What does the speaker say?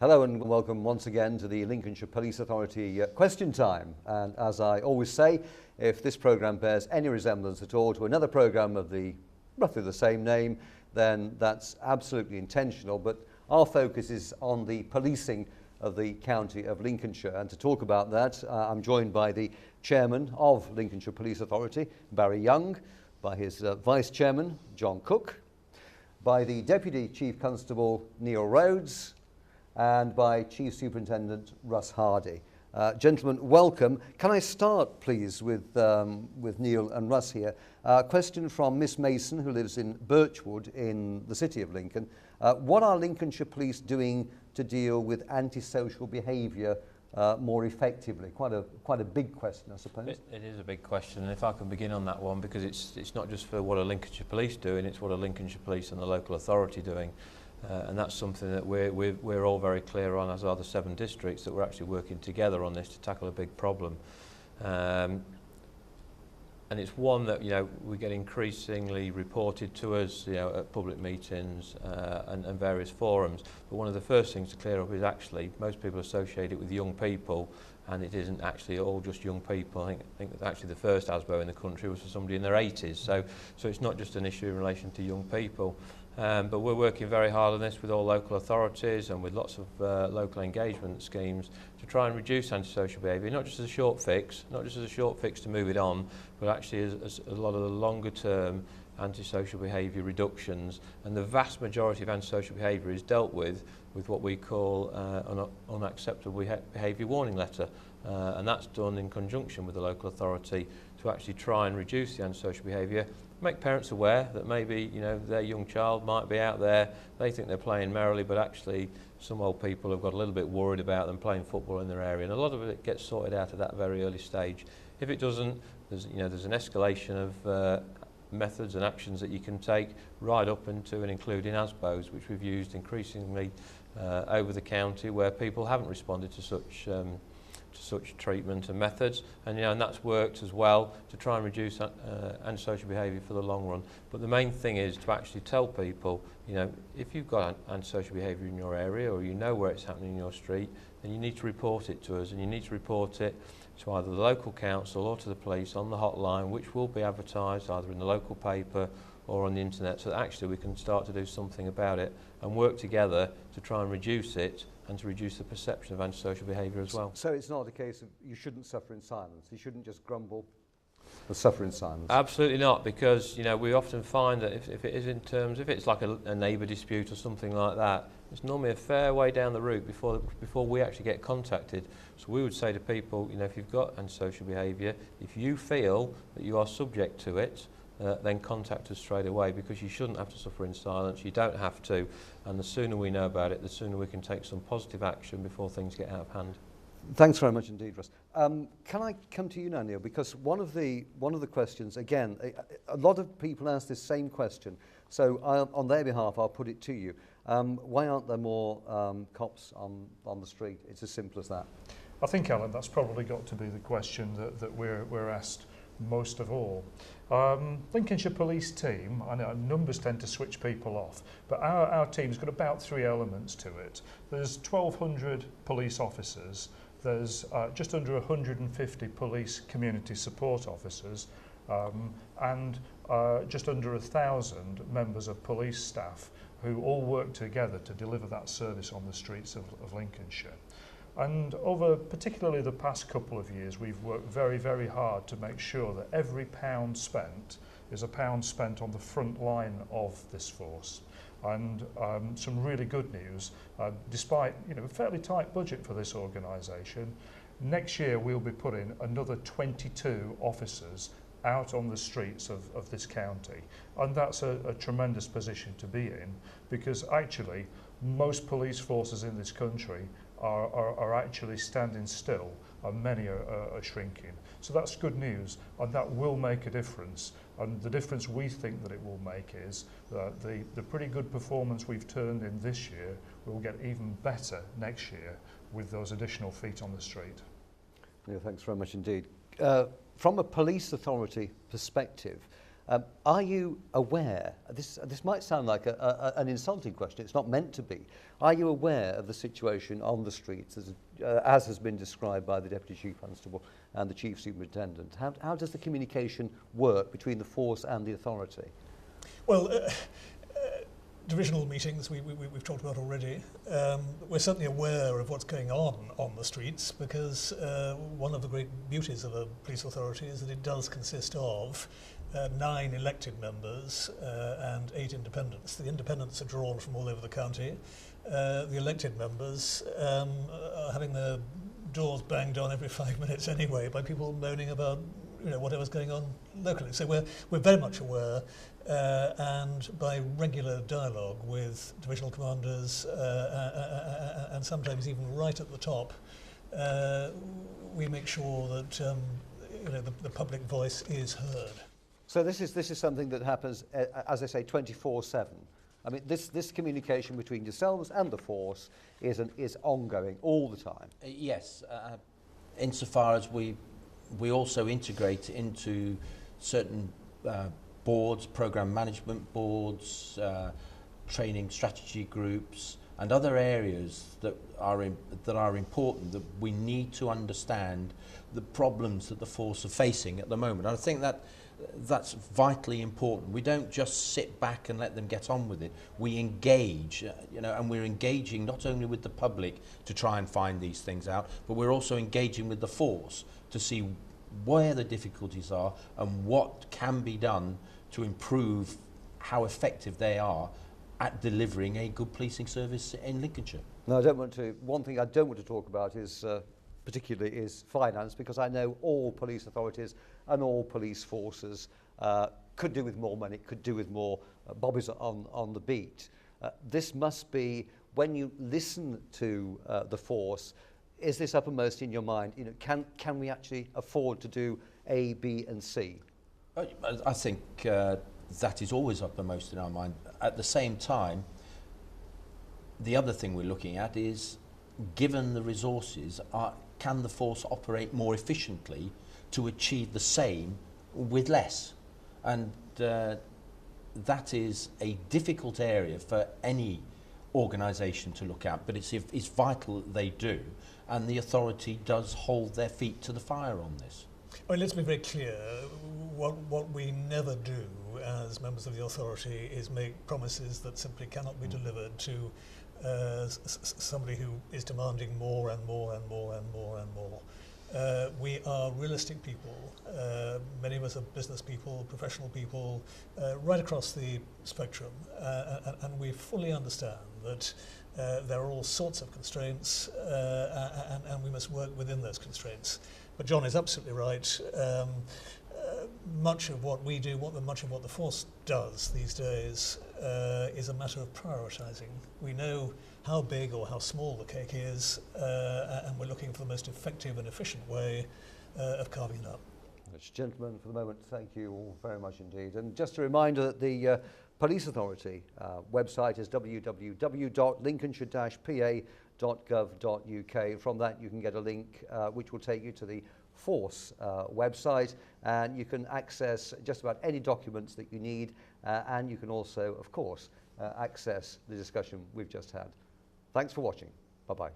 Hello and welcome once again to the Lincolnshire Police Authority Question Time. And as I always say, if this programme bears any resemblance at all to another programme of roughly the same name, then that's absolutely intentional. But our focus is on the policing of the county of Lincolnshire. And to talk about that, I'm joined by the Chairman of Lincolnshire Police Authority, Barry Young, by his Vice Chairman, John Cook, by the Deputy Chief Constable, Neil Rhodes, and by Chief Superintendent Russ Hardy. Gentlemen, welcome. Can I start, please, with Neil and Russ here? Question from Miss Mason, who lives in Birchwood in the city of Lincoln. What are Lincolnshire Police doing to deal with antisocial behaviour more effectively? Quite a big question, I suppose. It is a big question, and if I can begin on that one, because it's not just for what are Lincolnshire Police doing, it's what are Lincolnshire Police and the local authority doing. And that's something that we're all very clear on, as are the 7 districts, that we're actually working together on this to tackle a big problem. And it's one that we get increasingly reported to us at public meetings and various forums. But one of the first things to clear up is actually most people associate it with young people, and it isn't actually all just young people. I think that actually the first ASBO in the country was for somebody in their 80s. So it's not just an issue in relation to young people. But we're working very hard on this with all local authorities and with lots of local engagement schemes to try and reduce antisocial behaviour, not just as a short fix, to move it on, but actually as a lot of the longer term antisocial behaviour reductions. And the vast majority of antisocial behaviour is dealt with what we call an unacceptable behaviour warning letter. And that's done in conjunction with the local authority to actually try and reduce the antisocial behaviour. Make parents aware that maybe their young child might be out there, they think they're playing merrily, but actually some old people have got a little bit worried about them playing football in their area, and a lot of it gets sorted out at that very early stage. If it doesn't, there's an escalation of methods and actions that you can take right up into and including ASBOs, which we've used increasingly over the county, where people haven't responded to such treatment and methods, and and that's worked as well to try and reduce antisocial behaviour for the long run. But the main thing is to actually tell people, if you've got antisocial behaviour in your area, or where it's happening in your street, then you need to report it to us, and you need to report it to either the local council or to the police on the hotline, which will be advertised either in the local paper or on the internet, so that actually we can start to do something about it and work together to try and reduce it and to reduce the perception of antisocial behaviour as well. So it's not a case of you shouldn't suffer in silence. You shouldn't just grumble or suffer in silence. Absolutely not, because we often find that if it is if it's like a neighbour dispute or something like that, it's normally a fair way down the route before we actually get contacted. So we would say to people, if you've got antisocial behaviour, if you feel that you are subject to it, then contact us straight away, because you shouldn't have to suffer in silence. You don't have to, and the sooner we know about it, the sooner we can take some positive action before things get out of hand. Thanks very much indeed, Russ. Can I come to you now, Neil? Because one of the questions, again, a lot of people ask this same question. So on their behalf, I'll put it to you. Why aren't there more cops on the street? It's as simple as that. I think, Alan, that's probably got to be the question that we're asked most of all. Lincolnshire Police team, I know numbers tend to switch people off, but our team's got about 3 elements to it. There's 1,200 police officers, there's just under 150 police community support officers, and just under 1,000 members of police staff who all work together to deliver that service on the streets of Lincolnshire. And over particularly the past couple of years, we've worked very, very hard to make sure that every pound spent is a pound spent on the front line of this force. And some really good news, despite a fairly tight budget for this organisation, next year we'll be putting another 22 officers out on the streets of this county. And that's a tremendous position to be in, because actually most police forces in this country are actually standing still, and many are shrinking. So that's good news, and that will make a difference. And the difference we think that it will make is that the pretty good performance we've turned in this year will get even better next year with those additional feet on the street. Yeah, thanks very much indeed. From a police authority perspective, Are you aware, this might sound like an insulting question, it's not meant to be, are you aware of the situation on the streets as has been described by the Deputy Chief Constable and the Chief Superintendent? How does the communication work between the force and the authority? Well, divisional meetings we've talked about already. We're certainly aware of what's going on the streets, because one of the great beauties of a police authority is that it does consist of 9 elected members and 8 independents. The independents are drawn from all over the county. The elected members are having their doors banged on every 5 minutes anyway by people moaning about whatever's going on locally. So we're very much aware, and by regular dialogue with divisional commanders and sometimes even right at the top, we make sure that the public voice is heard. So this is something that happens, as I say, 24/7. I mean, this communication between yourselves and the force is ongoing all the time. Yes, insofar as we also integrate into certain boards, program management boards, training strategy groups, and other areas that are important, that we need to understand the problems that the force are facing at the moment. And I think that's vitally important. We don't just sit back and let them get on with it. We engage, and we're engaging not only with the public to try and find these things out, but we're also engaging with the force to see where the difficulties are and what can be done to improve how effective they are at delivering a good policing service in Lincolnshire. Now, one thing I don't want to talk about is particularly is finance, because I know all police authorities and all police forces could do with more money, could do with more bobbies on the beat. This must be, when you listen to the force, is this uppermost in your mind? Can we actually afford to do A, B and C? I think that is always uppermost in our mind. At the same time, the other thing we're looking at is, given the resources, can the force operate more efficiently to achieve the same with less? And that is a difficult area for any organisation to look at, but it's vital that they do, and the authority does hold their feet to the fire on this. I mean, let's be very clear, what we never do as members of the authority is make promises that simply cannot be delivered to somebody who is demanding more and more and more and more and more. We are realistic people. Many of us are business people, professional people, right across the spectrum, and we fully understand that there are all sorts of constraints, and we must work within those constraints. But John is absolutely right. Much of what we do, much of what the force does these days, is a matter of prioritising. We know how big or how small the cake is, and we're looking for the most effective and efficient way of carving it up. Gentlemen, for the moment, thank you all very much indeed. And just a reminder that the Police Authority website is www.lincolnshire-pa.gov.uk. From that you can get a link which will take you to the Force website, and you can access just about any documents that you need, and you can also, of course, access the discussion we've just had. Thanks for watching. Bye-bye.